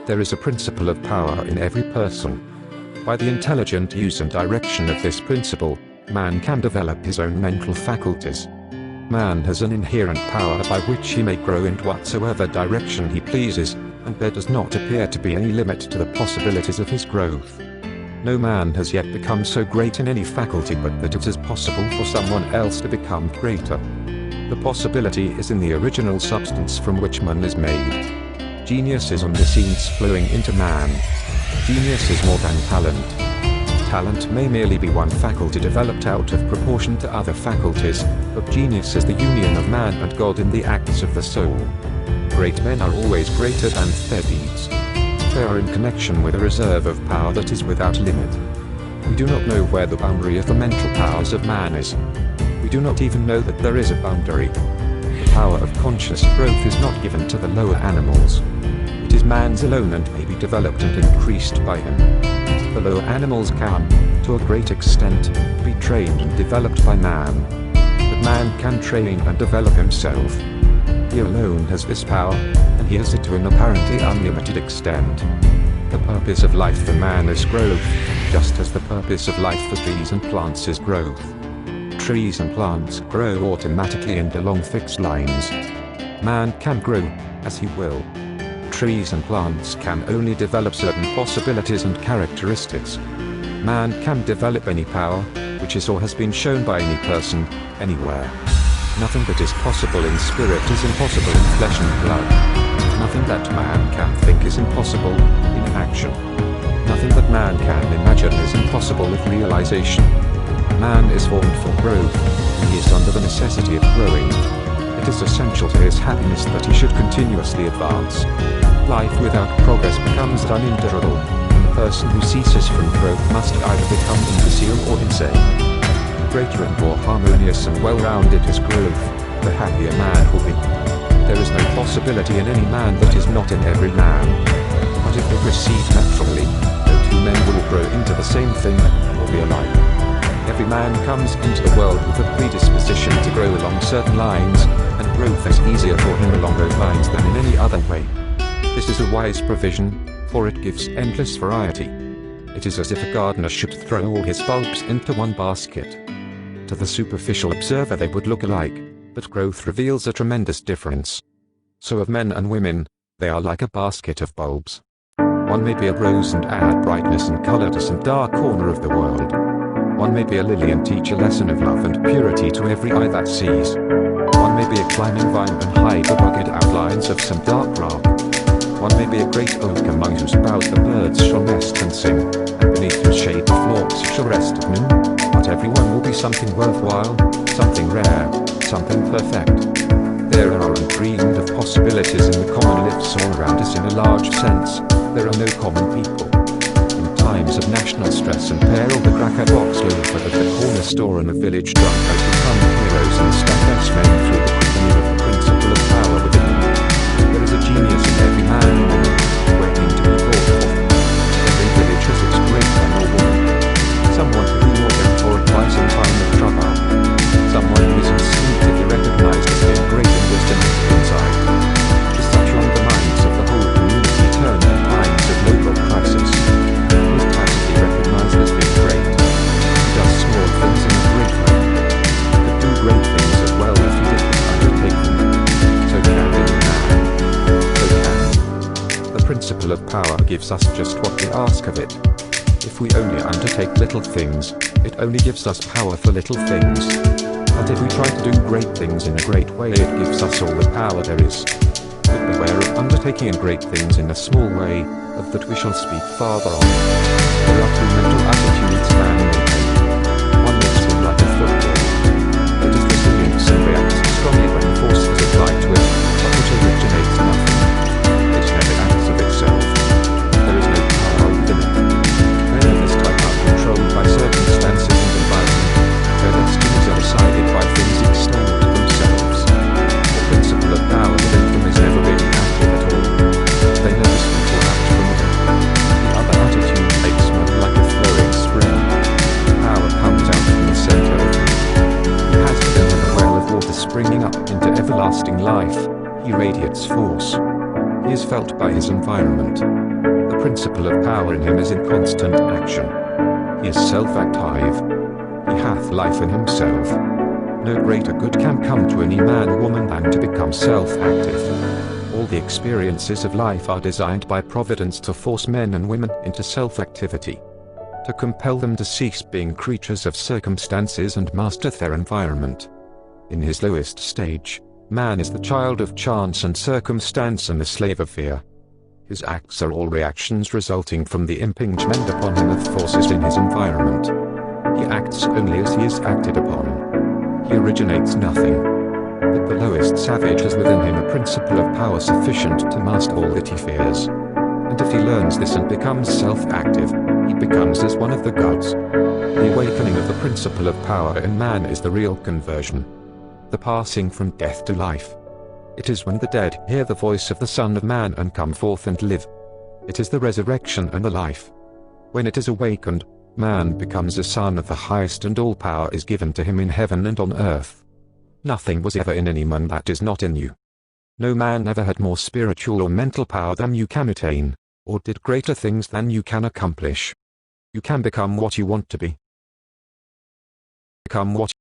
There is a principle of power in every person. By the intelligent use and direction of this principle, man can develop his own mental faculties. Man has an inherent power by which he may grow in whatsoever direction he pleases, and there does not appear to be any limit to the possibilities of his growth. No man has yet become so great in any faculty but that it is possible for someone else to become greater. The possibility is in the original substance from which man is made. Genius is on the scenes flowing into man. Genius is more than talent. Talent may merely be one faculty developed out of proportion to other faculties, but genius is the union of man and God in the acts of the soul. Great men are always greater than their deeds. They are in connection with a reserve of power that is without limit. We do not know where the boundary of the mental powers of man is. We do not even know that there is a boundary. The power of conscious growth is not given to the lower animals. It is man's alone and may be developed and increased by him. The lower animals can, to a great extent, be trained and developed by man. But man can train and develop himself. He alone has this power, and he has it to an apparently unlimited extent. The purpose of life for man is growth, just as the purpose of life for trees and plants is growth. Trees and plants grow automatically and along fixed lines. Man can grow, as he will. Trees and plants can only develop certain possibilities and characteristics. Man can develop any power, which is or has been shown by any person, anywhere. Nothing that is possible in spirit is impossible in flesh and blood. Nothing that man can think is impossible in action. Nothing that man can imagine is impossible with realization. Man is formed for growth, and he is under the necessity of growing. It is essential to his happiness that he should continuously advance. Life without progress becomes unendurable, and the person who ceases from growth must either become imbecile or insane. The greater and more harmonious and well-rounded his growth, the happier man will be. There is no possibility in any man that is not in every man. But if they proceed naturally, no two men will grow into the same thing, or be alike. Every man comes into the world with a predisposition to grow along certain lines, and growth is easier for him along those lines than in any other way. This is a wise provision, for it gives endless variety. It is as if a gardener should throw all his bulbs into one basket. To the superficial observer they would look alike, but growth reveals a tremendous difference. So of men and women, they are like a basket of bulbs. One may be a rose and add brightness and color to some dark corner of the world. One may be a lily and teach a lesson of love and purity to every eye that sees. One may be a climbing vine and hide the rugged outlines of some dark rock. One may be a great oak among whose boughs the birds shall nest and sing, and beneath whose shade the flocks shall rest at noon. But everyone will be something worthwhile, something rare, something perfect. There are undreamed of possibilities in the common lives all around us in a large sense. There are no common people. In times of national stress and peril, the cracker box loafer at the corner store and the village drunk has become heroes and statesmen through the quickening of the principle of power within them. There is a genius in every man and woman, waiting to be brought forth. Every village has its great man or woman. Someone to whom you're going for advice in time of trouble. Someone who is instinctively recognized as being great in wisdom and insight. The such on the minds of the whole community turn in times of local crisis. He is tacitly recognized as being great. He does small things in a great way. He could do great things as well if he didn't undertake them. So can any man. So can. The principle of power gives us just what we ask of it. If we only undertake little things, it only gives us power for little things. But if we try to do great things in a great way, it gives us all the power there is. But beware of undertaking great things in a small way, of that we shall speak farther on. There are two mental attitudes man may take. One makes him like a football. It is resilient and reacts strongly when force is applied to it, but which originates nothing. It never acts of itself. There is no power within it. Men of this type are controlled by circumstances and environment. Their destinies are decided by things external to themselves. The principle of power within them is never really active at all. They never speak or act from within. The other attitude makes one like a flowing spring. Power comes out from the center of him. He has within him a well of water springing up into everlasting life. He radiates force. He is felt by his environment. The principle of power in him is in constant action. He is self-active. He hath life in himself. No greater good can come to any man or woman than to become self-active. All the experiences of life are designed by Providence to force men and women into self-activity, to compel them to cease being creatures of circumstances and master their environment. In his lowest stage, man is the child of chance and circumstance and the slave of fear. His acts are all reactions resulting from the impingement upon him of forces in his environment. He acts only as he is acted upon. He originates nothing. But the lowest savage has within him a principle of power sufficient to master all that he fears. And if he learns this and becomes self-active, he becomes as one of the gods. The awakening of the principle of power in man is the real conversion, the passing from death to life. It is when the dead hear the voice of the Son of Man and come forth and live. It is the resurrection and the life. When it is awakened, man becomes a son of the highest, and all power is given to him in heaven and on earth. Nothing was ever in any man that is not in you. No man ever had more spiritual or mental power than you can attain, or did greater things than you can accomplish. You can become what you want to be. Become what